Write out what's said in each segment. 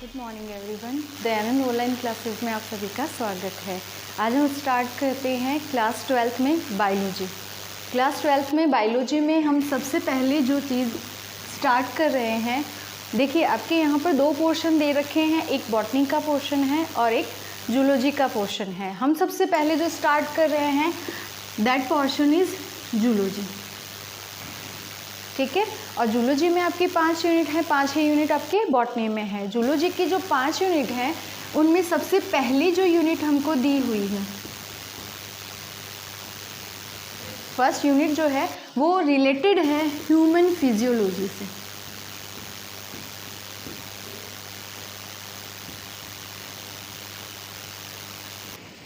Good morning everyone. Dayanand online classes में आप सभी का स्वागत है। आज हम स्टार्ट करते हैं क्लास 12th में बायोलॉजी। क्लास 12th में बायोलॉजी में हम सबसे पहले जो चीज़ स्टार्ट कर रहे हैं, देखिए आपके यहाँ पर दो पोर्शन दे रखे हैं, एक बॉटनी का पोर्शन है और एक जूलॉजी का पोर्शन है। हम सबसे पहले जो स्टार्ट कर रहे हैं दैट पोर्शन इज़ जूलॉजी, ठीक है। और जूलॉजी में आपकी 5 यूनिट है, 5 ही यूनिट आपके बॉटनी में है। जूलॉजी की जो 5 यूनिट हैं उनमें सबसे पहली जो यूनिट हमको दी हुई है, फर्स्ट यूनिट जो है वो रिलेटेड है ह्यूमन फिजियोलॉजी से।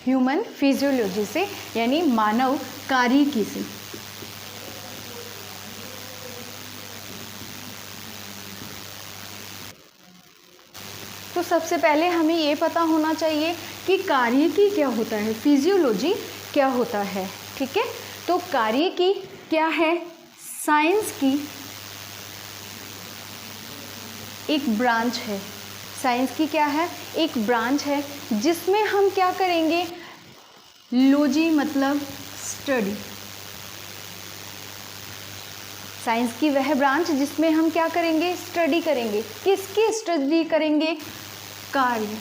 ह्यूमन फिजियोलॉजी से यानी मानव कार्यकी से। तो सबसे पहले हमें ये पता होना चाहिए कि कार्यकी क्या होता है, फिजियोलॉजी क्या होता है, ठीक है। तो कार्यकी क्या है? साइंस की एक ब्रांच है। साइंस की क्या है? एक ब्रांच है जिसमें हम क्या करेंगे, लॉजी मतलब स्टडी। साइंस की वह ब्रांच जिसमें हम क्या करेंगे, स्टडी करेंगे। किसकी स्टडी करेंगे? कार्य।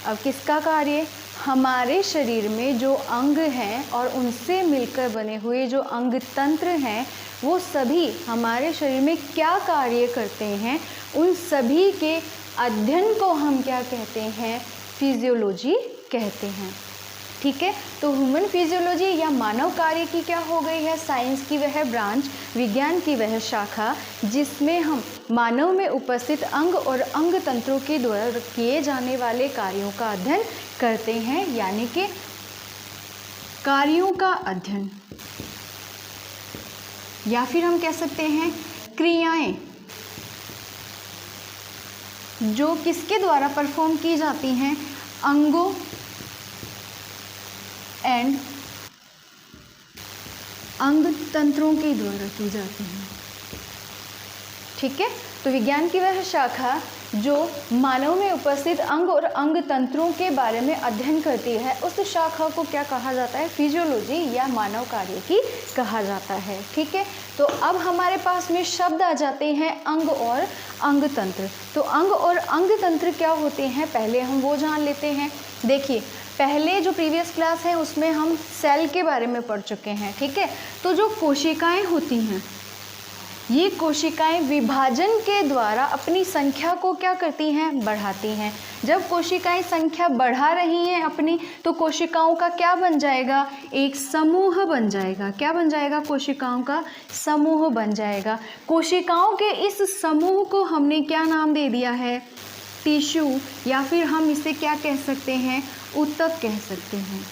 अब किसका कार्य? हमारे शरीर में जो अंग हैं और उनसे मिलकर बने हुए जो अंग तंत्र हैं, वो सभी हमारे शरीर में क्या कार्य करते हैं, उन सभी के अध्ययन को हम क्या कहते हैं? फिजियोलॉजी कहते हैं, ठीक है। तो ह्यूमन फिजियोलॉजी या मानव कार्य की क्या हो गई है? साइंस की वह ब्रांच, विज्ञान की वह शाखा जिसमें हम मानव में उपस्थित अंग और अंग तंत्रों के द्वारा किए जाने वाले कार्यों का अध्ययन करते हैं, यानी कि कार्यों का अध्ययन, या फिर हम कह सकते हैं क्रियाएं जो किसके द्वारा परफॉर्म की जाती हैं? अंगों एंड अंग तंत्रों के द्वारा की जाती हैं, ठीक है। तो विज्ञान की वह शाखा जो मानव में उपस्थित अंग और अंग तंत्रों के बारे में अध्ययन करती है, उस शाखा को क्या कहा जाता है? फिजियोलॉजी या मानव कार्य की कहा जाता है, ठीक है। तो अब हमारे पास में शब्द आ जाते हैं अंग और अंग तंत्र। तो अंग और अंग तंत्र क्या होते हैं, पहले हम वो जान लेते हैं। देखिए, पहले जो प्रीवियस क्लास है उसमें हम सेल के बारे में पढ़ चुके हैं, ठीक है। तो जो कोशिकाएं होती हैं, ये कोशिकाएं विभाजन के द्वारा अपनी संख्या को क्या करती हैं? बढ़ाती हैं। जब कोशिकाएं संख्या बढ़ा रही हैं अपनी, तो कोशिकाओं का क्या बन जाएगा? एक समूह बन जाएगा। क्या बन जाएगा? कोशिकाओं का समूह बन जाएगा। कोशिकाओं के इस समूह को हमने क्या नाम दे दिया है? टिश्यू, या फिर हम इसे क्या कह सकते हैं? ऊतक कह सकते हैं,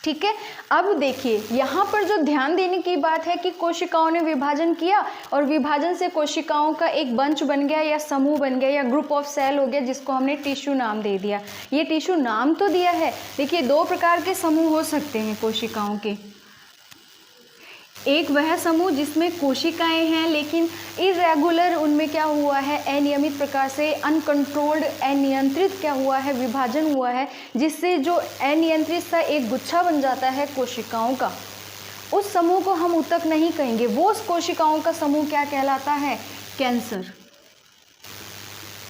ठीक है। अब देखिए, यहाँ पर जो ध्यान देने की बात है कि कोशिकाओं ने विभाजन किया और विभाजन से कोशिकाओं का एक बंच बन गया या समूह बन गया या ग्रुप ऑफ सेल हो गया, जिसको हमने टिश्यू नाम दे दिया। ये टिश्यू नाम तो दिया है। देखिए, दो प्रकार के समूह हो सकते हैं कोशिकाओं के। एक वह समूह जिसमें कोशिकाएं हैं लेकिन इरेगुलर, उनमें क्या हुआ है? अनियमित प्रकार से, अनकंट्रोल्ड, अनियंत्रित क्या हुआ है? विभाजन हुआ है, जिससे जो अनियंत्रित सा एक गुच्छा बन जाता है कोशिकाओं का, उस समूह को हम ऊतक नहीं कहेंगे। वो उस कोशिकाओं का समूह क्या कहलाता है? कैंसर।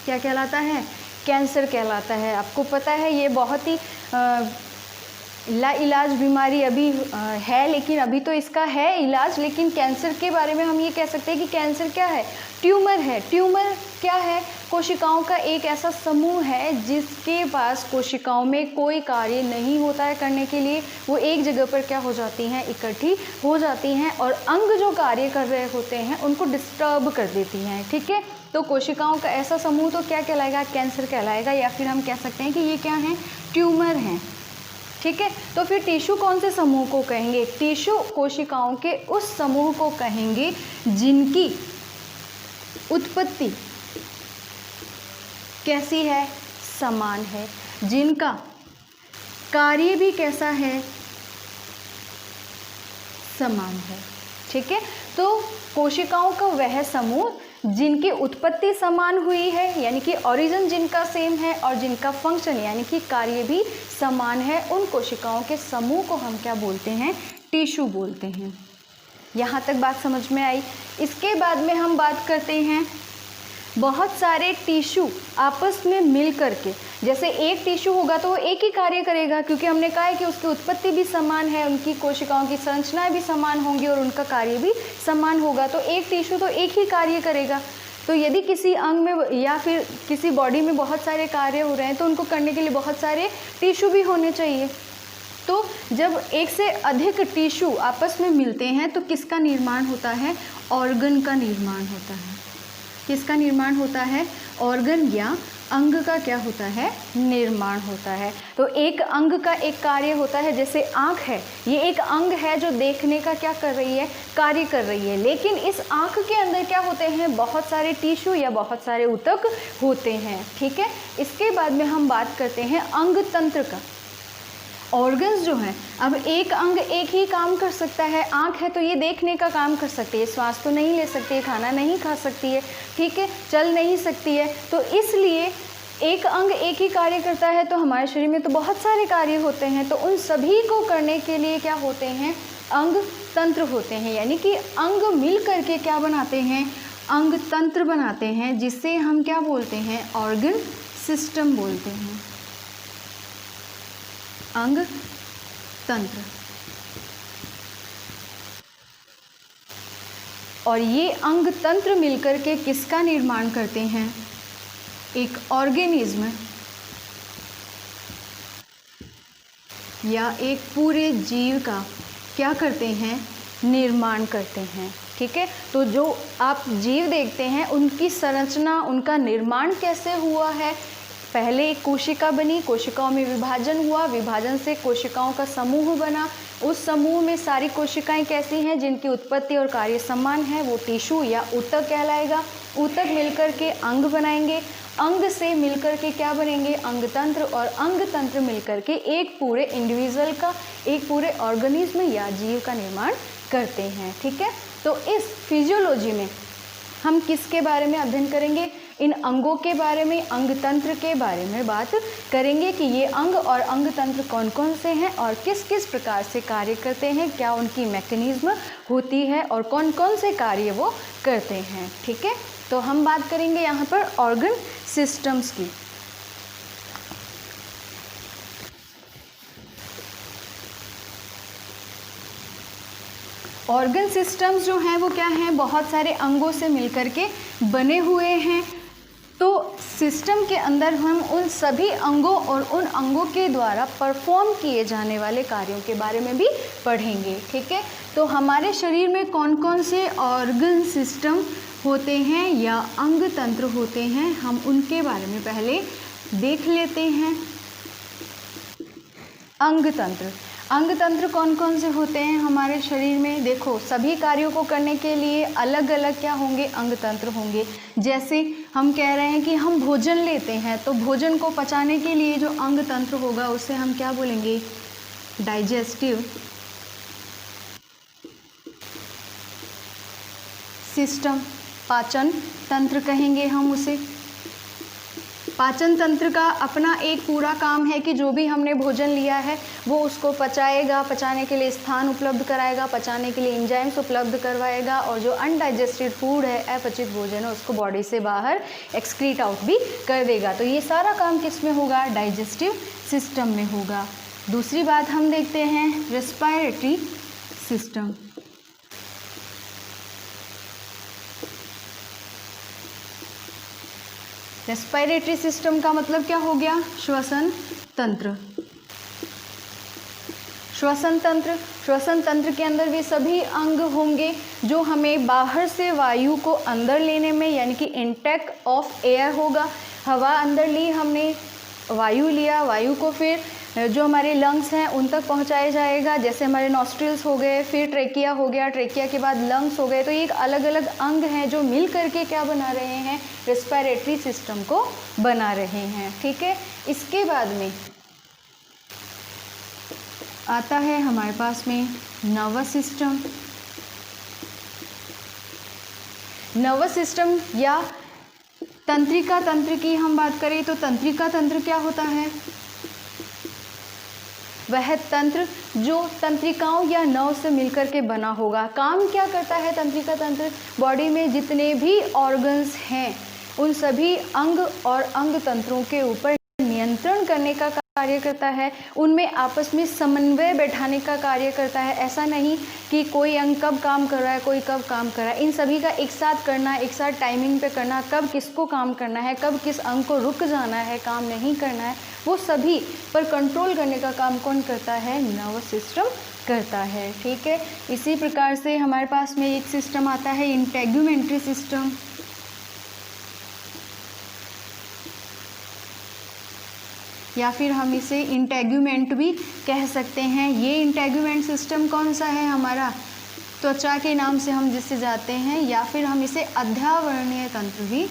क्या कहलाता है? कैंसर कहलाता है। आपको पता है ये बहुत ही लाइलाज बीमारी अभी है, लेकिन अभी तो इसका है इलाज। लेकिन कैंसर के बारे में हम ये कह सकते हैं कि कैंसर क्या है? ट्यूमर है। ट्यूमर क्या है? कोशिकाओं का एक ऐसा समूह है जिसके पास कोशिकाओं में कोई कार्य नहीं होता है करने के लिए। वो एक जगह पर क्या हो जाती हैं? इकट्ठी हो जाती हैं और अंग जो कार्य कर रहे होते हैं उनको डिस्टर्ब कर देती हैं, ठीक है। तो कोशिकाओं का ऐसा समूह तो क्या कहलाएगा? कैंसर कहलाएगा, या फिर हम कह सकते हैं कि ये क्या है? ट्यूमर हैं, ठीक है। तो फिर टिश्यू कौन से समूह को कहेंगे? टिश्यू कोशिकाओं के उस समूह को कहेंगे जिनकी उत्पत्ति कैसी है? समान है। जिनका कार्य भी कैसा है? समान है, ठीक है। तो कोशिकाओं का वह समूह जिनकी उत्पत्ति समान हुई है, यानी कि ओरिजिन जिनका सेम है, और जिनका फंक्शन यानी कि कार्य भी समान है, उन कोशिकाओं के समूह को हम क्या बोलते हैं? टिश्यू बोलते हैं। यहाँ तक बात समझ में आई। इसके बाद में हम बात करते हैं बहुत सारे टिश्यू आपस में मिल करके, जैसे एक टिश्यू होगा तो वो एक ही कार्य करेगा, क्योंकि हमने कहा है कि उसकी उत्पत्ति भी समान है, उनकी कोशिकाओं की संरचनाएं भी समान होंगी और उनका कार्य भी समान होगा, तो एक टिश्यू तो एक ही कार्य करेगा। तो यदि किसी अंग में या फिर किसी बॉडी में बहुत सारे कार्य हो रहे हैं तो उनको करने के लिए बहुत सारे टिश्यू भी होने चाहिए। तो जब एक से अधिक टिश्यू आपस में मिलते हैं तो किसका निर्माण होता है? ऑर्गन का निर्माण होता है। किसका निर्माण होता है? ऑर्गन या अंग का क्या होता है? निर्माण होता है। तो एक अंग का एक कार्य होता है, जैसे आँख है, ये एक अंग है जो देखने का क्या कर रही है? कार्य कर रही है। लेकिन इस आँख के अंदर क्या होते हैं? बहुत सारे टिश्यू या बहुत सारे ऊतक होते हैं। ठीक है। इसके बाद में हम बात करते हैं अंग तंत्र का। ऑर्गन्स जो हैं, अब एक अंग एक ही काम कर सकता है। आँख है तो ये देखने का काम कर सकती है, श्वास तो नहीं ले सकती है, खाना नहीं खा सकती है, ठीक है, चल नहीं सकती है। तो इसलिए एक अंग एक ही कार्य करता है, तो हमारे शरीर में तो बहुत सारे कार्य होते हैं, तो उन सभी को करने के लिए क्या होते हैं? अंग तंत्र होते हैं। यानी कि अंग मिल करके क्या बनाते हैं? अंग तंत्र बनाते हैं, जिससे हम क्या बोलते हैं? ऑर्गन सिस्टम बोलते हैं। अंग तंत्र। और ये अंग तंत्र मिलकर के किसका निर्माण करते हैं? एक ऑर्गेनिज्म या एक पूरे जीव का क्या करते हैं? निर्माण करते हैं। ठीक है। तो जो आप जीव देखते हैं उनकी संरचना, उनका निर्माण कैसे हुआ है? पहले एक कोशिका बनी, कोशिकाओं में विभाजन हुआ, विभाजन से कोशिकाओं का समूह बना, उस समूह में सारी कोशिकाएं कैसी हैं? जिनकी उत्पत्ति और कार्य समान है, वो टिश्यू या ऊतक कहलाएगा। ऊतक मिलकर के अंग बनाएंगे, अंग से मिलकर के क्या बनेंगे? अंग तंत्र, और अंग तंत्र मिलकर के एक पूरे इंडिविजुअल का, एक पूरे ऑर्गेनिज्म या जीव का निर्माण करते हैं। ठीक है। तो इस फिजियोलॉजी में हम किसके बारे में अध्ययन करेंगे? इन अंगों के बारे में, अंग तंत्र के बारे में बात करेंगे कि ये अंग और अंग तंत्र कौन कौन से हैं और किस किस प्रकार से कार्य करते हैं, क्या उनकी मैकेनिज्म होती है और कौन कौन से कार्य वो करते हैं। ठीक है। तो हम बात करेंगे यहाँ पर ऑर्गन सिस्टम्स की। ऑर्गन सिस्टम्स जो हैं वो क्या हैं? बहुत सारे अंगों से मिलकर के बने हुए हैं। तो सिस्टम के अंदर हम उन सभी अंगों और उन अंगों के द्वारा परफॉर्म किए जाने वाले कार्यों के बारे में भी पढ़ेंगे। ठीक है। तो हमारे शरीर में कौन कौन से ऑर्गन सिस्टम होते हैं या अंग तंत्र होते हैं, हम उनके बारे में पहले देख लेते हैं। अंग तंत्र। अंग तंत्र कौन कौन से होते हैं हमारे शरीर में? देखो, सभी कार्यों को करने के लिए अलग अलग क्या होंगे? अंग तंत्र होंगे। जैसे हम कह रहे हैं कि हम भोजन लेते हैं, तो भोजन को पचाने के लिए जो अंग तंत्र होगा उसे हम क्या बोलेंगे? डाइजेस्टिव सिस्टम, पाचन तंत्र कहेंगे हम उसे। पाचन तंत्र का अपना एक पूरा काम है कि जो भी हमने भोजन लिया है वो उसको पचाएगा, पचाने के लिए स्थान उपलब्ध कराएगा, पचाने के लिए एंजाइम्स उपलब्ध करवाएगा, और जो अनडाइजेस्टेड फूड है, अपचित भोजन है, उसको बॉडी से बाहर एक्सक्रीट आउट भी कर देगा। तो ये सारा काम किस में होगा? डाइजेस्टिव सिस्टम में होगा। दूसरी बात हम देखते हैं रेस्पिरेटरी सिस्टम। रेस्पिरेटरी सिस्टम का मतलब क्या हो गया? श्वसन तंत्र। श्वसन तंत्र, श्वसन तंत्र के अंदर भी सभी अंग होंगे जो हमें बाहर से वायु को अंदर लेने में, यानी कि इनटेक ऑफ एयर होगा। हवा अंदर ली हमने, वायु लिया, वायु को फिर जो हमारे लंग्स हैं उन तक पहुंचाया जाएगा। जैसे हमारे नॉस्ट्रिल्स हो गए, फिर ट्रेकिया हो गया, ट्रेकिया के बाद लंग्स हो गए। तो ये एक अलग अलग अंग हैं जो मिल करके क्या बना रहे हैं? रेस्पिरेटरी सिस्टम को बना रहे हैं। ठीक है। इसके बाद में आता है हमारे पास में नर्वस सिस्टम। नर्वस सिस्टम या तंत्रिका तंत्र की हम बात करें तो तंत्रिका तंत्र क्या होता है? वह तंत्र जो तंत्रिकाओं या नर्व से मिलकर के बना होगा। काम क्या करता है तंत्रिका तंत्र? बॉडी में जितने भी ऑर्गन्स हैं उन सभी अंग और अंग तंत्रों के ऊपर नियंत्रण करने का कार्य करता है, उनमें आपस में समन्वय बैठाने का कार्य करता है। ऐसा नहीं कि कोई अंग कब काम कर रहा है, कोई कब काम कर रहा है, इन सभी का एक साथ करना, एक साथ टाइमिंग पे करना, कब किसको काम करना है, कब किस अंग को रुक जाना है, काम नहीं करना है, वो सभी पर कंट्रोल करने का काम कौन करता है? नर्वस सिस्टम करता है। ठीक है, इसी प्रकार से हमारे पास में एक सिस्टम आता है इंटेग्यूमेंट्री सिस्टम, या फिर हम इसे इंटेग्यूमेंट भी कह सकते हैं। ये इंटेग्यूमेंट सिस्टम कौन सा है? हमारा त्वचा के नाम से हम जिससे जाते हैं, या फिर हम इसे अध्यावरणीय तंत्र भी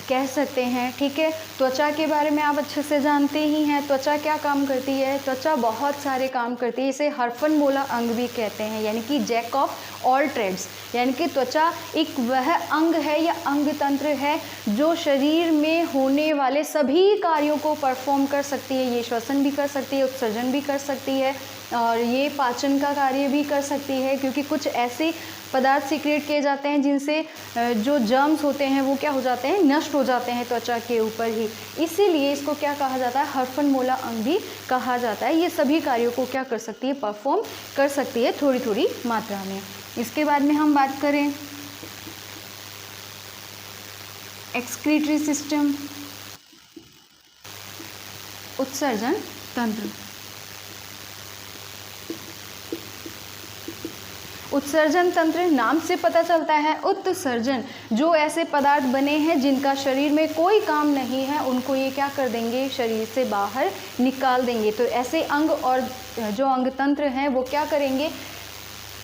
कह सकते हैं। ठीक है, त्वचा के बारे में आप अच्छे से जानते ही हैं। त्वचा क्या काम करती है? त्वचा बहुत सारे काम करती है। इसे हरफनमूला अंग भी कहते हैं, यानी कि जैक ऑफ ऑल ट्रेड्स, यानी कि त्वचा एक वह अंग है या अंग तंत्र है जो शरीर में होने वाले सभी कार्यों को परफॉर्म कर सकती है। ये श्वसन भी कर सकती है, उत्सर्जन भी कर सकती है, और ये पाचन का कार्य भी कर सकती है, क्योंकि कुछ ऐसे पदार्थ सीक्रेट किए जाते हैं जिनसे जो जर्म्स होते हैं वो क्या हो जाते हैं? नष्ट हो जाते हैं त्वचा के ऊपर ही। इसीलिए इसको क्या कहा जाता है? हरफनमूला अंग भी कहा जाता है। ये सभी कार्यों को क्या कर सकती है? परफॉर्म कर सकती है थोड़ी थोड़ी मात्रा में। इसके बाद में हम बात करें एक्सक्रीटरी सिस्टम, उत्सर्जन तंत्र। उत्सर्जन तंत्र नाम से पता चलता है उत्सर्जन, जो ऐसे पदार्थ बने हैं जिनका शरीर में कोई काम नहीं है उनको ये क्या कर देंगे? शरीर से बाहर निकाल देंगे। तो ऐसे अंग और जो अंग तंत्र हैं वो क्या करेंगे?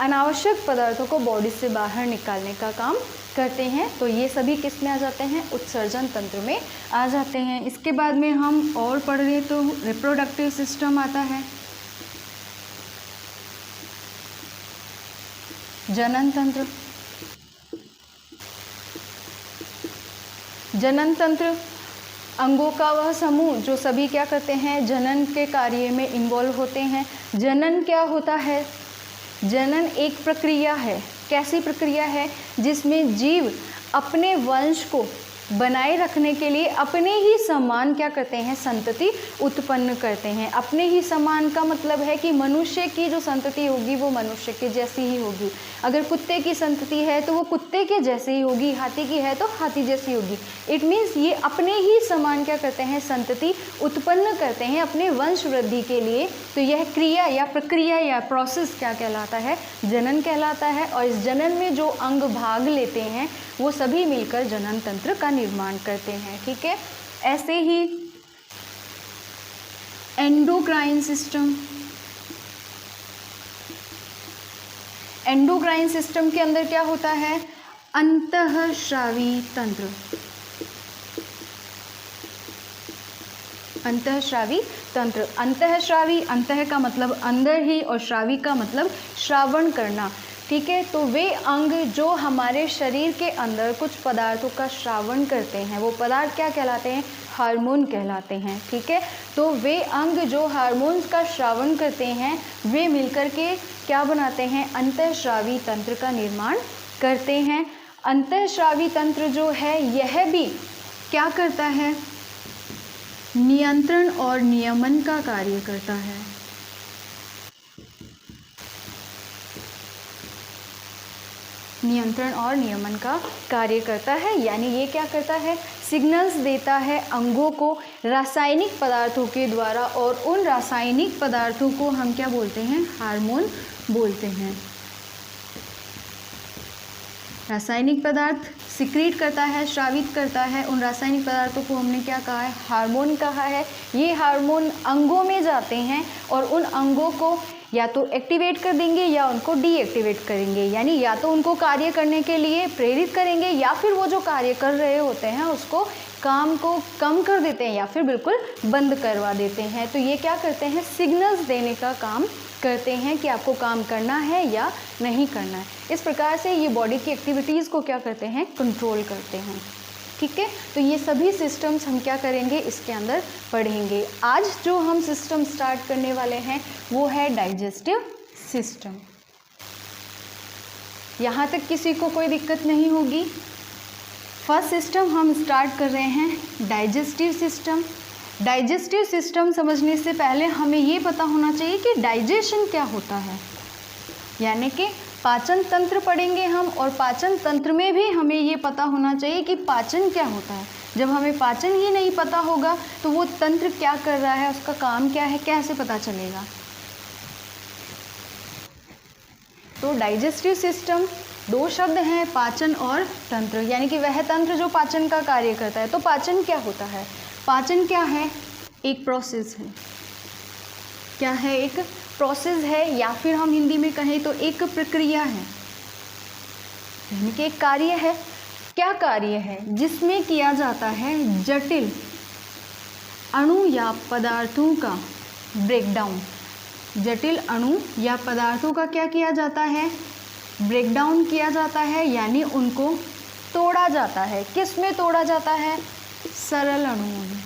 अनावश्यक पदार्थों को बॉडी से बाहर निकालने का काम करते हैं। तो ये सभी किस में आ जाते हैं? उत्सर्जन तंत्र में आ जाते हैं। इसके बाद में हम और पढ़ रहे तो रिप्रोडक्टिव सिस्टम आता है, जनन तंत्र। जनन तंत्र अंगों का वह समूह जो सभी क्या करते हैं? जनन के कार्य में इन्वॉल्व होते हैं। जनन क्या होता है? जनन एक प्रक्रिया है। कैसी प्रक्रिया है? जिसमें जीव अपने वंश को बनाए रखने के लिए अपने ही समान क्या करते हैं? संतति उत्पन्न करते हैं। अपने ही समान का मतलब है कि मनुष्य की जो संतति होगी वो मनुष्य के जैसी ही होगी। अगर कुत्ते की संतति है तो वो कुत्ते के जैसे ही होगी, हाथी की है तो हाथी जैसी होगी। इट मीन्स ये अपने ही समान क्या करते हैं? संतति उत्पन्न करते हैं अपने वंश वृद्धि के लिए। तो यह क्रिया या प्रक्रिया या प्रोसेस क्या कहलाता है? जनन कहलाता है। और इस जनन में जो अंग भाग लेते हैं वो सभी मिलकर जनन तंत्र का निर्माण करते हैं। ठीक है, ऐसे ही एंडोक्राइन सिस्टम। एंडोक्राइन सिस्टम के अंदर क्या होता है? अंतःस्रावी तंत्र। अंतःस्रावी तंत्र। अंतःस्रावी, अंतः का मतलब अंदर ही और श्रावी का मतलब श्रावण करना। ठीक है, तो वे अंग जो हमारे शरीर के अंदर कुछ पदार्थों का श्रावण करते हैं वो पदार्थ क्या कहलाते हैं? हार्मोन कहलाते हैं। ठीक है, तो वे अंग जो हार्मोन्स का श्रावण करते हैं वे मिलकर के क्या बनाते हैं? अंतःस्रावी तंत्र का निर्माण करते हैं। अंतःस्रावी तंत्र जो है यह भी क्या करता है? नियंत्रण और नियमन का कार्य करता है। नियंत्रण और नियमन का कार्य करता है, यानी ये क्या करता है? सिग्नल्स देता है अंगों को रासायनिक पदार्थों के द्वारा, और उन रासायनिक पदार्थों को हम क्या बोलते हैं? हार्मोन बोलते हैं। रासायनिक पदार्थ सिक्रीट करता है, श्रावित करता है, उन रासायनिक पदार्थों को हमने क्या कहा है? हार्मोन कहा है। ये हार्मोन अंगों में जाते हैं और उन अंगों को या तो एक्टिवेट कर देंगे या उनको डीएक्टिवेट करेंगे, यानी या तो उनको कार्य करने के लिए प्रेरित करेंगे या फिर वो जो कार्य कर रहे होते हैं उसको काम को कम कर देते हैं या फिर बिल्कुल बंद करवा देते हैं। तो ये क्या करते हैं? सिग्नल्स देने का काम करते हैं कि आपको काम करना है या नहीं करना है। इस प्रकार से ये बॉडी की एक्टिविटीज़ को क्या करते हैं, कंट्रोल करते हैं। ठीक है, तो ये सभी सिस्टम्स हम क्या करेंगे, इसके अंदर पढ़ेंगे। आज जो हम सिस्टम स्टार्ट करने वाले हैं वो है डाइजेस्टिव सिस्टम। यहाँ तक किसी को कोई दिक्कत नहीं होगी। फर्स्ट सिस्टम हम स्टार्ट कर रहे हैं डाइजेस्टिव सिस्टम। डाइजेस्टिव सिस्टम समझने से पहले हमें ये पता होना चाहिए कि डाइजेशन क्या होता है, यानी कि पाचन तंत्र पढ़ेंगे हम, और पाचन तंत्र में भी हमें ये पता होना चाहिए कि पाचन क्या होता है। जब हमें पाचन ही नहीं पता होगा तो वो तंत्र क्या कर रहा है, उसका काम क्या है, कैसे पता चलेगा। तो डाइजेस्टिव सिस्टम दो शब्द हैं, पाचन और तंत्र, यानी कि वह तंत्र जो पाचन का कार्य करता है। तो पाचन क्या होता है, पाचन क्या है, एक प्रोसेस है। क्या है, एक प्रोसेस है, या फिर हम हिंदी में कहें तो एक प्रक्रिया है, यानी कि एक कार्य है। क्या कार्य है, जिसमें किया जाता है जटिल अणु या पदार्थों का ब्रेकडाउन। जटिल अणु या पदार्थों का क्या किया जाता है, ब्रेकडाउन किया जाता है, यानी उनको तोड़ा जाता है। किस में तोड़ा जाता है, सरल अणुओं में।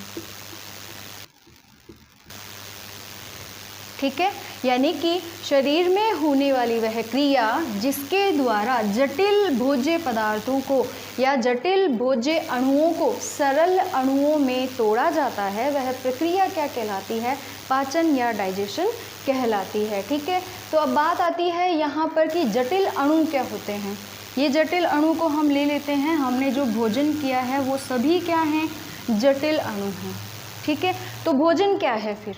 ठीक है, यानी कि शरीर में होने वाली वह क्रिया जिसके द्वारा जटिल भोज्य पदार्थों को या जटिल भोज्य अणुओं को सरल अणुओं में तोड़ा जाता है, वह प्रक्रिया क्या कहलाती है, पाचन या डाइजेशन कहलाती है। ठीक है, तो अब बात आती है यहाँ पर कि जटिल अणु क्या होते हैं। ये जटिल अणु को हम ले लेते हैं, हमने जो भोजन किया है वो सभी क्या हैं, जटिल अणु हैं। ठीक है, तो भोजन क्या है फिर,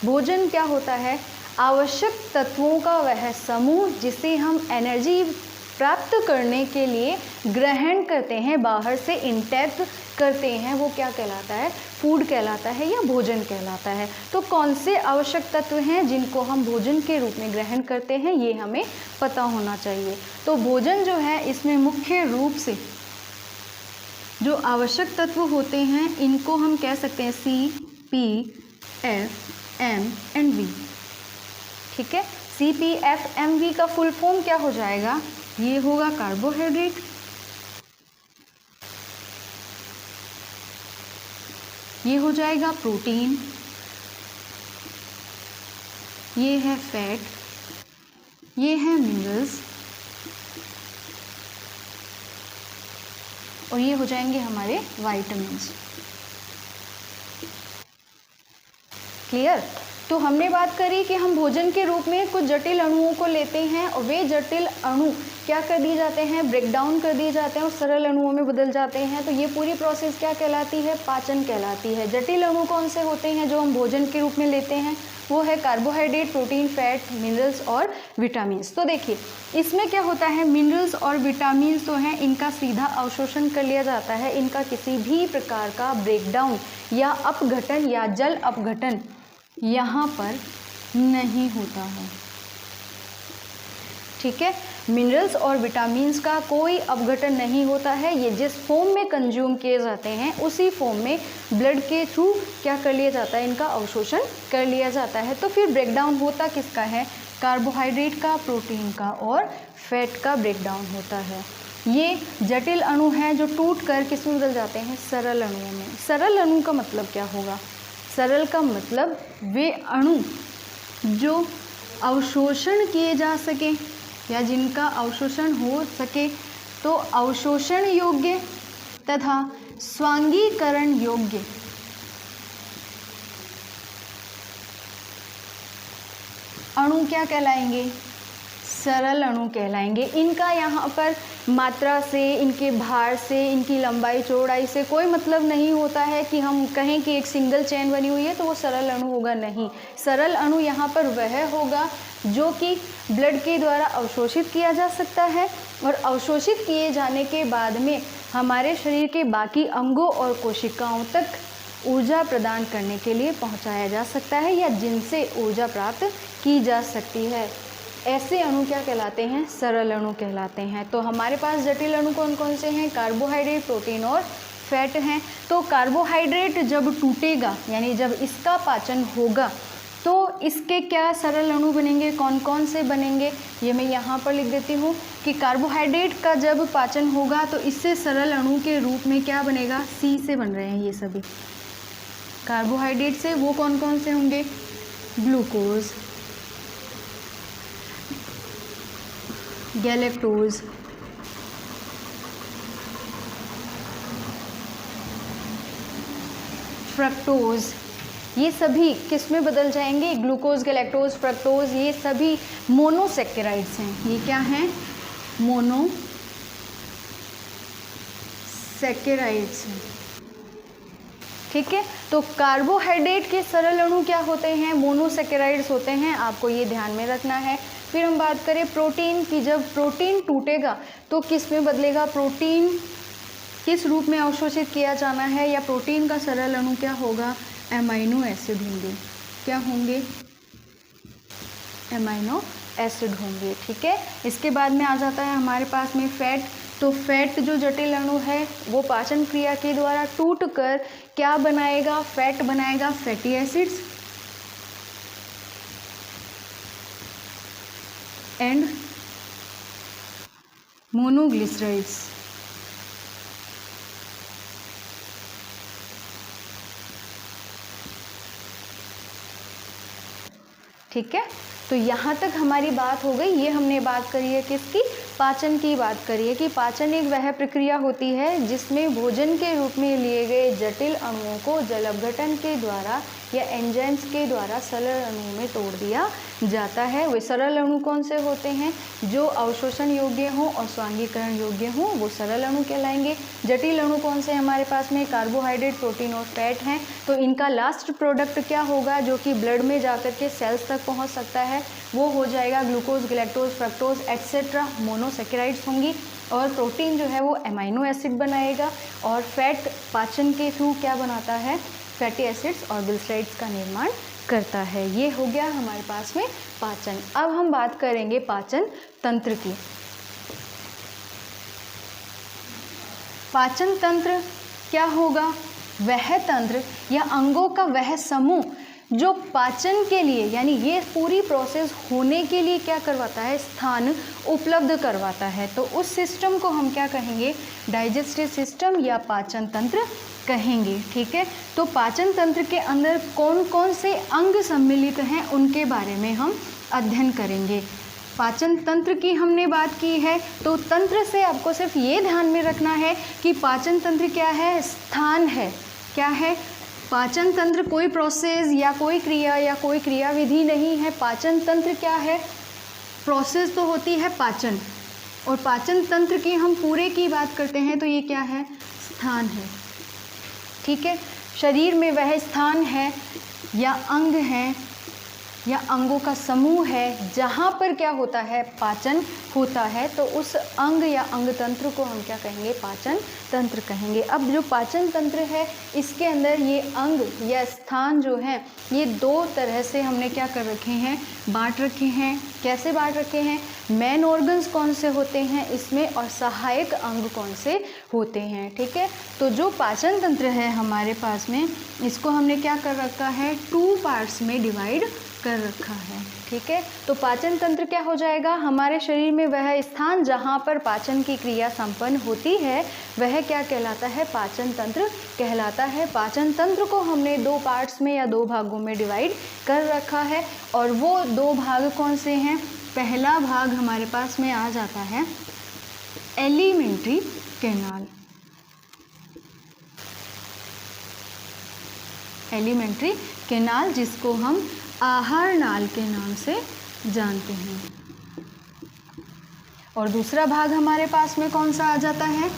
भोजन क्या होता है, आवश्यक तत्वों का वह समूह जिसे हम एनर्जी प्राप्त करने के लिए ग्रहण करते हैं, बाहर से इंटेक करते हैं, वो क्या कहलाता है, फूड कहलाता है या भोजन कहलाता है। तो कौन से आवश्यक तत्व हैं जिनको हम भोजन के रूप में ग्रहण करते हैं, ये हमें पता होना चाहिए। तो भोजन जो है इसमें मुख्य रूप से जो आवश्यक तत्व होते हैं इनको हम कह सकते हैं CPFMV। ठीक है, CPFMV का फुल फॉर्म क्या हो जाएगा, ये होगा कार्बोहाइड्रेट, ये हो जाएगा प्रोटीन, ये है फैट, ये है मिनरल्स, और ये हो जाएंगे हमारे वाइटामिन्स। क्लियर। तो हमने बात करी कि हम भोजन के रूप में कुछ जटिल अणुओं को लेते हैं और वे जटिल अणु क्या कर दिए जाते हैं, ब्रेक डाउन कर दिए जाते हैं और सरल अणुओं में बदल जाते हैं। तो ये पूरी प्रोसेस क्या कहलाती है, पाचन कहलाती है। जटिल अणु कौन से होते हैं जो हम भोजन के रूप में लेते हैं, वो है कार्बोहाइड्रेट, प्रोटीन, फैट, मिनरल्स और विटामिन्स। तो देखिए इसमें क्या होता है, मिनरल्स और विटामिन्स जो हैं इनका सीधा अवशोषण कर लिया जाता है, इनका किसी भी प्रकार का ब्रेकडाउन या अपघटन या जल अपघटन यहाँ पर नहीं होता है। ठीक है, मिनरल्स और विटामिन्स का कोई अपघटन नहीं होता है। ये जिस फॉर्म में कंज्यूम किए जाते हैं उसी फॉर्म में ब्लड के थ्रू क्या कर लिया जाता है, इनका अवशोषण कर लिया जाता है। तो फिर ब्रेकडाउन होता किसका है, कार्बोहाइड्रेट का, प्रोटीन का और फैट का ब्रेकडाउन होता है। ये जटिल अणु हैं जो टूट कर किस में बदल जाते हैं, सरल अणुओं में। सरल अणु का मतलब क्या होगा, सरल का मतलब वे अणु जो अवशोषण किए जा सके या जिनका अवशोषण हो सके, तो अवशोषण योग्य तथा स्वांगीकरण योग्य अणु क्या कहलाएंगे, सरल अणु कहलाएंगे। इनका यहाँ पर मात्रा से, इनके भार से, इनकी लंबाई चौड़ाई से कोई मतलब नहीं होता है कि हम कहें कि एक सिंगल चेन बनी हुई है तो वो सरल अणु होगा, नहीं। सरल अणु यहाँ पर वह होगा जो कि ब्लड के द्वारा अवशोषित किया जा सकता है और अवशोषित किए जाने के बाद में हमारे शरीर के बाकी अंगों और कोशिकाओं तक ऊर्जा प्रदान करने के लिए पहुँचाया जा सकता है या जिनसे ऊर्जा प्राप्त की जा सकती है। ऐसे अणु क्या कहलाते हैं, सरल अणु कहलाते हैं। तो हमारे पास जटिल अणु कौन कौन से हैं, कार्बोहाइड्रेट, प्रोटीन और फैट हैं। तो कार्बोहाइड्रेट जब टूटेगा यानी जब इसका पाचन होगा तो इसके क्या सरल अणु बनेंगे, कौन कौन से बनेंगे, ये मैं यहाँ पर लिख देती हूँ कि कार्बोहाइड्रेट का जब पाचन होगा तो इससे सरल अणु के रूप में क्या बनेगा, सी से बन रहे हैं ये सभी कार्बोहाइड्रेट से। वो कौन कौन से होंगे, ग्लूकोज, गैलेक्टोज, फ्रक्टोज, ये सभी किस में बदल जाएंगे, ग्लूकोज, गैलेक्टोज, फ्रक्टोज, ये सभी मोनोसेकेराइड्स हैं। ये क्या हैं, मोनोसेकेराइड्स हैं। ठीक है, तो कार्बोहाइड्रेट के सरल अणु क्या होते हैं, मोनोसेकेराइड्स होते हैं, आपको ये ध्यान में रखना है। फिर हम बात करें प्रोटीन की, जब प्रोटीन टूटेगा तो किस में बदलेगा, प्रोटीन किस रूप में अवशोषित किया जाना है, या प्रोटीन का सरल अणु क्या होगा, एमाइनो एसिड होंगे। क्या होंगे, एमाइनो एसिड होंगे। ठीक है, इसके बाद में आ जाता है हमारे पास में फैट। तो फैट जो जटिल अणु है वो पाचन क्रिया के द्वारा टूटकर क्या बनाएगा, फैट बनाएगा, फैटी एसिड्स एंड मोनोग्लिसराइड्स। ठीक है, तो यहाँ तक हमारी बात हो गई। ये हमने बात करी है किसकी, पाचन की बात करी है कि पाचन एक वह प्रक्रिया होती है जिसमें भोजन के रूप में लिए गए जटिल अणुओं को जल अपघटन के द्वारा या एंजाइम्स के द्वारा सरल अणु में तोड़ दिया जाता है। वे सरल अणु कौन से होते हैं, जो अवशोषण योग्य हों और स्वांगीकरण योग्य हों, वो सरल अणु कहलाएंगे। जटिल अणु कौन से हमारे पास में, कार्बोहाइड्रेट, प्रोटीन और फैट हैं। तो इनका लास्ट प्रोडक्ट क्या होगा, जो कि ब्लड में जाकर के सेल्स तक पहुंच सकता है, वो हो जाएगा glucose, galactose, fructose etcetera, monosaccharides होंगी। और प्रोटीन जो है वो एमाइनो एसिड बनाएगा, और फैट पाचन के थ्रू क्या बनाता है, फैटी एसिड्स और ग्लिसराइड्स का निर्माण करता है। ये हो गया हमारे पास में पाचन। अब हम बात करेंगे पाचन तंत्र की। पाचन तंत्र क्या होगा, वह तंत्र या अंगों का वह समूह जो पाचन के लिए, यानी ये पूरी प्रोसेस होने के लिए क्या करवाता है, स्थान उपलब्ध करवाता है। तो उस सिस्टम को हम क्या कहेंगे, डाइजेस्टिव सिस्टम या पाचन तंत्र कहेंगे। ठीक है, तो पाचन तंत्र के अंदर कौन कौन से अंग सम्मिलित हैं उनके बारे में हम अध्ययन करेंगे। पाचन तंत्र की हमने बात की है, तो तंत्र से आपको सिर्फ ये ध्यान में रखना है कि पाचन तंत्र क्या है, स्थान है। क्या है, पाचन तंत्र कोई प्रोसेस या कोई क्रिया या कोई क्रियाविधि नहीं है। पाचन तंत्र क्या है, प्रोसेस तो होती है पाचन, और पाचन तंत्र की हम पूरे की बात करते हैं तो ये क्या है, स्थान है। ठीक है, शरीर में वह स्थान है या अंग है या अंगों का समूह है जहाँ पर क्या होता है, पाचन होता है। तो उस अंग या अंग तंत्र को हम क्या कहेंगे, पाचन तंत्र कहेंगे। अब जो पाचन तंत्र है इसके अंदर ये अंग या स्थान जो हैं ये दो तरह से हमने क्या कर रखे हैं, बांट रखे हैं। कैसे बांट रखे हैं, मेन ऑर्गन्स कौन से होते हैं इसमें और सहायक अंग कौन से होते हैं। ठीक है, तो जो पाचन तंत्र है हमारे पास में, इसको हमने क्या कर रखा है, 2 पार्ट्स में डिवाइड कर रखा है। ठीक है, तो पाचन तंत्र क्या हो जाएगा, हमारे शरीर में वह स्थान जहाँ पर पाचन की क्रिया संपन्न होती है वह क्या कहलाता है, पाचन तंत्र कहलाता है। पाचन तंत्र को हमने 2 पार्ट्स में या 2 भागों में डिवाइड कर रखा है, और वो 2 भाग कौन से हैं। पहला भाग हमारे पास में आ जाता है एलिमेंट्री कैनाल। एलिमेंट्री कैनाल जिसको हम आहार नाल के नाम से जानते हैं। और दूसरा भाग हमारे पास में कौन सा आ जाता है,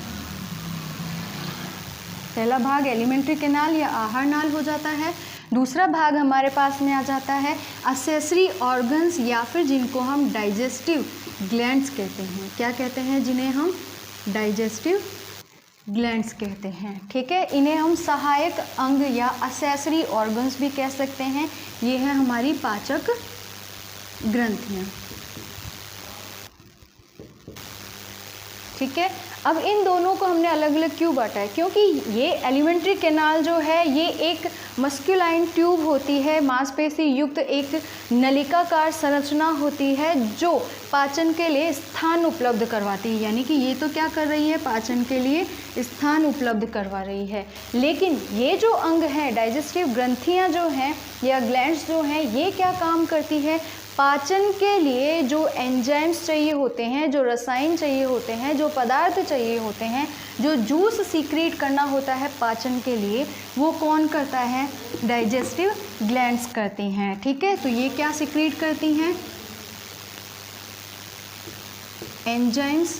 पहला भाग एलिमेंट्री कैनाल या आहार नाल हो जाता है। दूसरा भाग हमारे पास में आ जाता है असेसरी ऑर्गन्स, या फिर जिनको हम डाइजेस्टिव ग्लैंड्स कहते हैं। क्या कहते हैं, जिन्हें हम डाइजेस्टिव ग्लैंड्स कहते हैं। ठीक है, इन्हें हम सहायक अंग या असेसरी ऑर्गन्स भी कह सकते हैं। ये है हमारी पाचक ग्रंथियाँ। ठीक है। अब इन दोनों को हमने अलग अलग क्यों बांटा है, क्योंकि ये एलिमेंट्री कैनाल जो है ये एक मस्कुलाइन ट्यूब होती है, मांसपेशी युक्त एक नलिकाकार संरचना होती है जो पाचन के लिए स्थान उपलब्ध करवाती है। यानी कि ये तो क्या कर रही है, पाचन के लिए स्थान उपलब्ध करवा रही है। लेकिन ये जो अंग है, डाइजेस्टिव ग्रंथियाँ जो हैं या ग्लैंड्स जो हैं, ये क्या काम करती है, पाचन के लिए जो एंजाइम्स चाहिए होते हैं, जो रसायन चाहिए होते हैं, जो पदार्थ चाहिए होते हैं, जो जूस सीक्रेट करना होता है पाचन के लिए, वो कौन करता है, डाइजेस्टिव ग्लैंड्स करती हैं। ठीक है, तो ये क्या सीक्रेट करती हैं, एंजाइम्स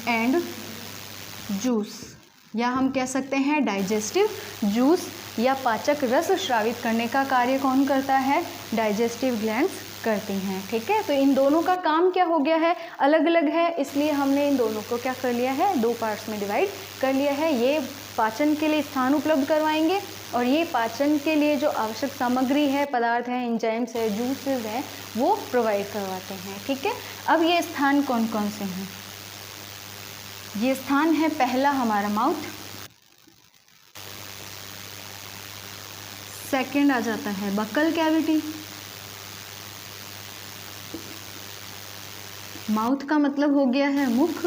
एंड जूस, या हम कह सकते हैं डाइजेस्टिव जूस या पाचक रस स्रावित करने का कार्य कौन करता है, डाइजेस्टिव ग्लैंड्स करती हैं। ठीक है, तो इन दोनों का काम क्या हो गया है, अलग अलग है, इसलिए हमने इन दोनों को क्या कर लिया है, दो पार्ट्स में डिवाइड कर लिया है। ये पाचन के लिए स्थान उपलब्ध करवाएंगे और ये पाचन के लिए जो आवश्यक सामग्री है, पदार्थ है, एंजाइम्स है, जूसेस हैं, वो प्रोवाइड करवाते हैं। ठीक है, अब ये स्थान कौन कौन से हैं, ये स्थान है पहला हमारा माउथ, सेकंड आ जाता है बक्कल कैविटी, माउथ का मतलब हो गया है मुख,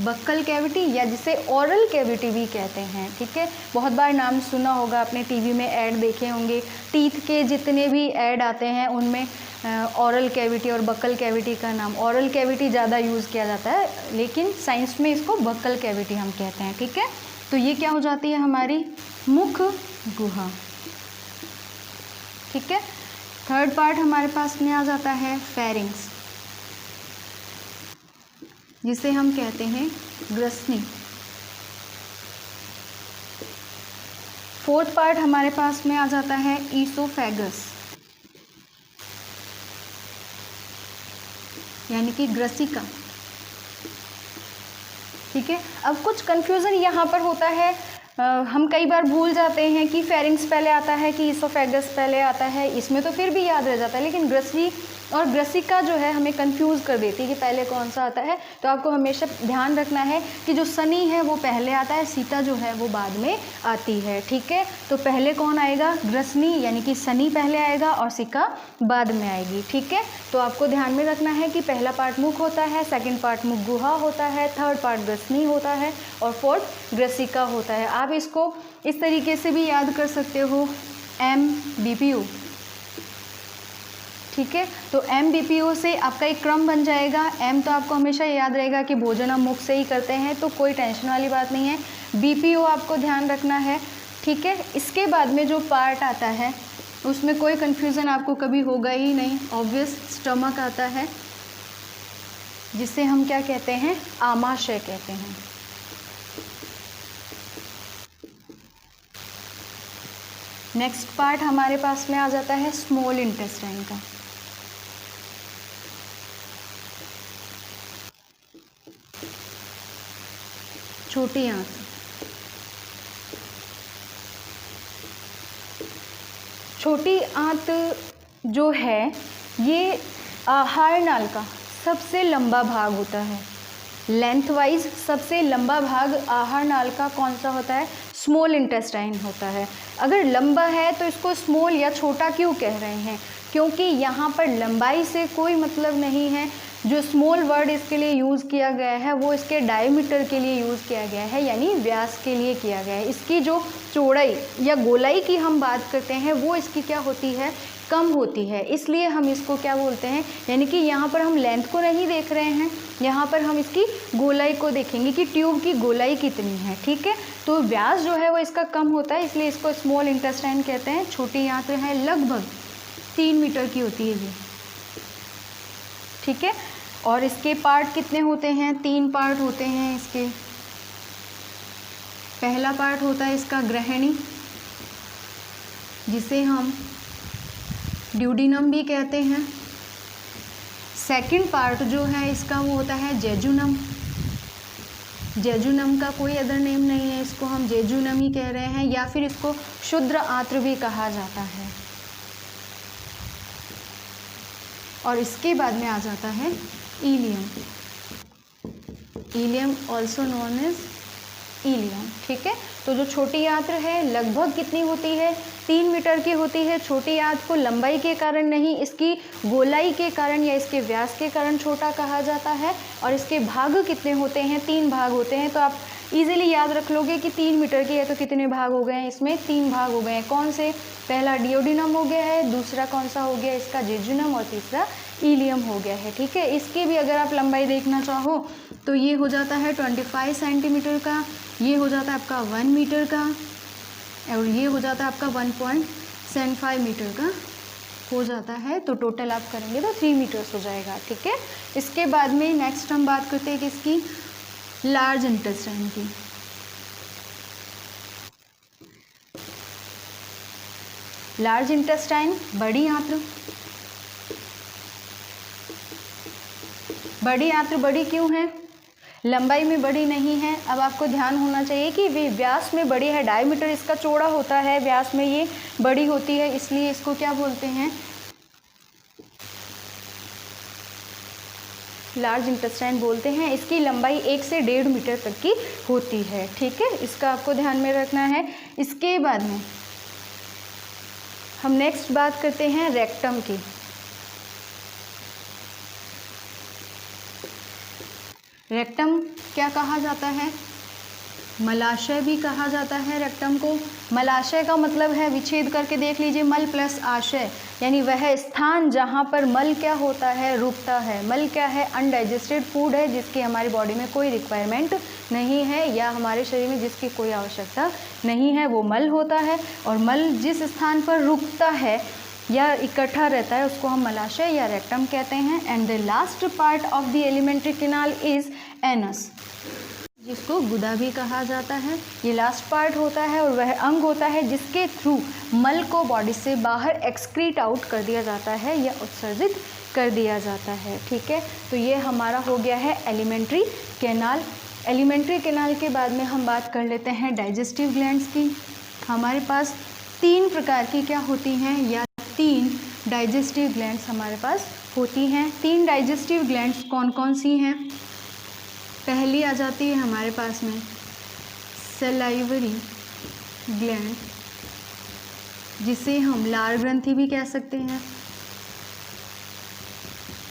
बक्कल कैविटी या जिसे ओरल कैविटी भी कहते हैं। ठीक है, बहुत बार नाम सुना होगा, आपने टीवी में ऐड देखे होंगे, टीथ के जितने भी ऐड आते हैं उनमें ओरल कैविटी और बक्कल कैविटी का नाम, ओरल कैविटी ज़्यादा यूज़ किया जाता है, लेकिन साइंस में इसको बक्कल कैविटी हम कहते हैं। ठीक है, तो ये क्या हो जाती है हमारी मुख गुहा। ठीक है, थर्ड पार्ट हमारे पास में आ जाता है फेरिंग्स, जिसे हम कहते हैं ग्रसनी। फोर्थ पार्ट हमारे पास में आ जाता है ईसोफेगस, यानी कि ग्रसिका। ठीक है, अब कुछ कंफ्यूजन यहाँ पर होता है, हम कई बार भूल जाते हैं कि फेरिंग्स पहले आता है कि ईसोफेगस पहले आता है, इसमें तो फिर भी याद रह जाता है, लेकिन ग्रसनी और ग्रसिका जो है हमें कंफ्यूज कर देती है कि पहले कौन सा आता है। तो आपको हमेशा ध्यान रखना है कि जो सनी है वो पहले आता है, सीता जो है वो बाद में आती है। ठीक है, तो पहले कौन आएगा, ग्रसनी, यानी कि सनी पहले आएगा और सिका बाद में आएगी। ठीक है, तो आपको ध्यान में रखना है कि पहला पार्ट मुख होता है, सेकेंड पार्ट मुख गुहा होता है, थर्ड पार्ट ग्रसनी होता है और फोर्थ ग्रसिका होता है। आप इसको इस तरीके से भी याद कर सकते हो, MBPO। ठीक है, तो MBPO से आपका एक क्रम बन जाएगा। M तो आपको हमेशा याद रहेगा कि भोजन हम मुख से ही करते हैं, तो कोई टेंशन वाली बात नहीं है। BPO आपको ध्यान रखना है। ठीक है, इसके बाद में जो पार्ट आता है उसमें कोई कन्फ्यूज़न आपको कभी होगा ही नहीं, ऑब्वियस स्टमक आता है, जिसे हम क्या कहते हैं, आमाशय कहते हैं। नेक्स्ट पार्ट हमारे पास में आ जाता है स्मॉल इंटेस्टाइन का। छोटी आंत, छोटी आंत जो है ये आहार नाल का सबसे लंबा भाग होता है। लेंथ वाइज सबसे लंबा भाग आहार नाल का कौन सा होता है, स्मॉल इंटेस्टाइन होता है। अगर लंबा है तो इसको स्मॉल या छोटा क्यों कह रहे हैं, क्योंकि यहाँ पर लंबाई से कोई मतलब नहीं है। जो स्मॉल वर्ड इसके लिए यूज़ किया गया है वो इसके डायमीटर के लिए यूज़ किया गया है, यानी व्यास के लिए किया गया है। इसकी जो चौड़ाई या गोलाई की हम बात करते हैं वो इसकी क्या होती है, कम होती है, इसलिए हम इसको क्या बोलते हैं, यानी कि यहाँ पर हम लेंथ को नहीं देख रहे हैं, यहाँ पर हम इसकी गोलाई को देखेंगे कि ट्यूब की गोलाई कितनी है। ठीक है, तो व्यास जो है वो इसका कम होता है, इसलिए इसको स्मॉल इंटेस्टाइन कहते हैं। छोटी आंत है, लगभग 3 मीटर की होती है ये। ठीक है, और इसके पार्ट कितने होते हैं, 3 पार्ट होते हैं इसके। पहला पार्ट होता है इसका ग्रहणी, जिसे हम ड्यूडिनम भी कहते हैं। सेकंड पार्ट जो है इसका वो होता है जेजुनम। जेजुनम का कोई अदर नेम नहीं है, इसको हम जेजुनम ही कह रहे हैं, या फिर इसको क्षुद्र आंत्र भी कहा जाता है। और इसके बाद में आ जाता है ileum. Ileum also known as ileum, ठीक है। तो जो छोटी आंत्र है लगभग कितनी होती है, 3 मीटर की होती है। छोटी आंत्र को लंबाई के कारण नहीं, इसकी गोलाई के कारण या इसके व्यास के कारण छोटा कहा जाता है। और इसके भाग कितने होते हैं, 3 भाग होते हैं। तो आप इजीली याद रख लोगे कि 3 मीटर की है तो कितने भाग हो गए हैं, इसमें 3 भाग हो गए हैं। कौन से, पहला डियोडिनम हो गया है, दूसरा कौन सा हो गया इसका जेजुनम, और तीसरा इलियम हो गया है, ठीक है। इसकी भी अगर आप लंबाई देखना चाहो तो ये हो जाता है 25 सेंटीमीटर का, ये हो जाता है आपका 1 मीटर का, और ये हो जाता है आपका 1.75 मीटर का हो जाता है। तो टोटल आप करेंगे तो 3 मीटर्स हो जाएगा, ठीक है। इसके बाद में नेक्स्ट हम बात करते हैं किसकी, लार्ज इंटेस्टाइन की। लार्ज इंटेस्टाइन बड़ी आंत्र, बड़ी आंत्र बड़ी क्यों है, लंबाई में बड़ी नहीं है। अब आपको ध्यान होना चाहिए कि वे व्यास में बड़ी है, डायमीटर इसका चौड़ा होता है, व्यास में ये बड़ी होती है, इसलिए इसको क्या बोलते हैं, लार्ज इंटेस्टाइन बोलते हैं। इसकी लंबाई 1 से 1.5 मीटर तक की होती है, ठीक है। इसका आपको ध्यान में रखना है। इसके बाद में हम नेक्स्ट बात करते हैं रेक्टम की। रेक्टम क्या कहा जाता है, मलाशय भी कहा जाता है रेक्टम को। मलाशय का मतलब है, विच्छेद करके देख लीजिए, मल प्लस आशय, यानी वह स्थान जहाँ पर मल क्या होता है, रुकता है। मल क्या है, अनडाइजेस्टेड फूड है जिसकी हमारी बॉडी में कोई रिक्वायरमेंट नहीं है, या हमारे शरीर में जिसकी कोई आवश्यकता नहीं है, वो मल होता है। और मल जिस स्थान पर रुकता है या इकट्ठा रहता है उसको हम मलाशय या रेक्टम कहते हैं। And the last part of the alimentary canal is anus, जिसको गुदा भी कहा जाता है। ये लास्ट पार्ट होता है और वह अंग होता है जिसके थ्रू मल को बॉडी से बाहर एक्सक्रीट आउट कर दिया जाता है या उत्सर्जित कर दिया जाता है, ठीक है। तो ये हमारा हो गया है एलिमेंट्री कैनाल। एलिमेंट्री कैनाल के बाद में हम बात कर लेते हैं डाइजेस्टिव ग्लैंड्स की। हमारे पास 3 प्रकार की क्या होती हैं, या 3 डाइजेस्टिव ग्लैंड्स हमारे पास होती हैं। 3 डाइजेस्टिव ग्लैंड्स कौन कौन सी हैं, पहली आ जाती है हमारे पास में सलाइवरी ग्लैंड, जिसे हम लार ग्रंथि भी कह सकते हैं।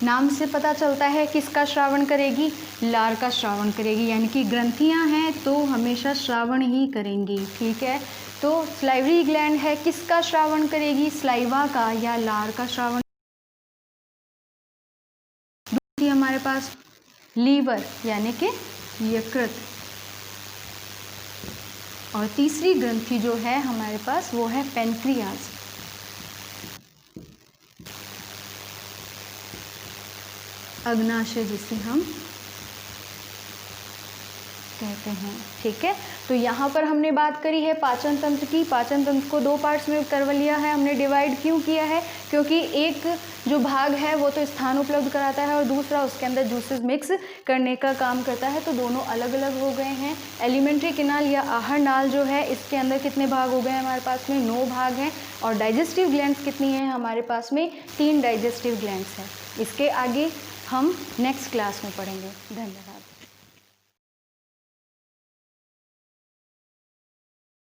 नाम से पता चलता है किसका श्रावण करेगी, लार का श्रावण करेगी, यानी कि ग्रंथियां हैं तो हमेशा श्रावण ही करेंगी, ठीक है। तो सलाइवरी ग्लैंड है, किसका श्रावण करेगी, सलाइवा का या लार का श्रावण। दूसरी हमारे पास लीवर यानी कि यकृत, और तीसरी ग्रंथि जो है हमारे पास वो है पेनक्रियाज। अग्नाशय जिसे हम कहते हैं, ठीक है। तो यहाँ पर हमने बात करी है पाचन तंत्र की। पाचन तंत्र को 2 पार्ट्स में कर लिया है हमने, डिवाइड क्यों किया है, क्योंकि एक जो भाग है वो तो स्थान उपलब्ध कराता है और दूसरा उसके अंदर जूसेस मिक्स करने का काम करता है, तो दोनों अलग अलग हो गए हैं। एलिमेंट्री कैनाल या आहार नाल जो है इसके अंदर कितने भाग हो गए हैं हमारे पास में, 9 भाग हैं। और डाइजेस्टिव ग्लैंड्स कितनी हैं हमारे पास में, 3 डाइजेस्टिव ग्लैंड्स हैं। इसके आगे हम नेक्स्ट क्लास में पढ़ेंगे। धन्यवाद।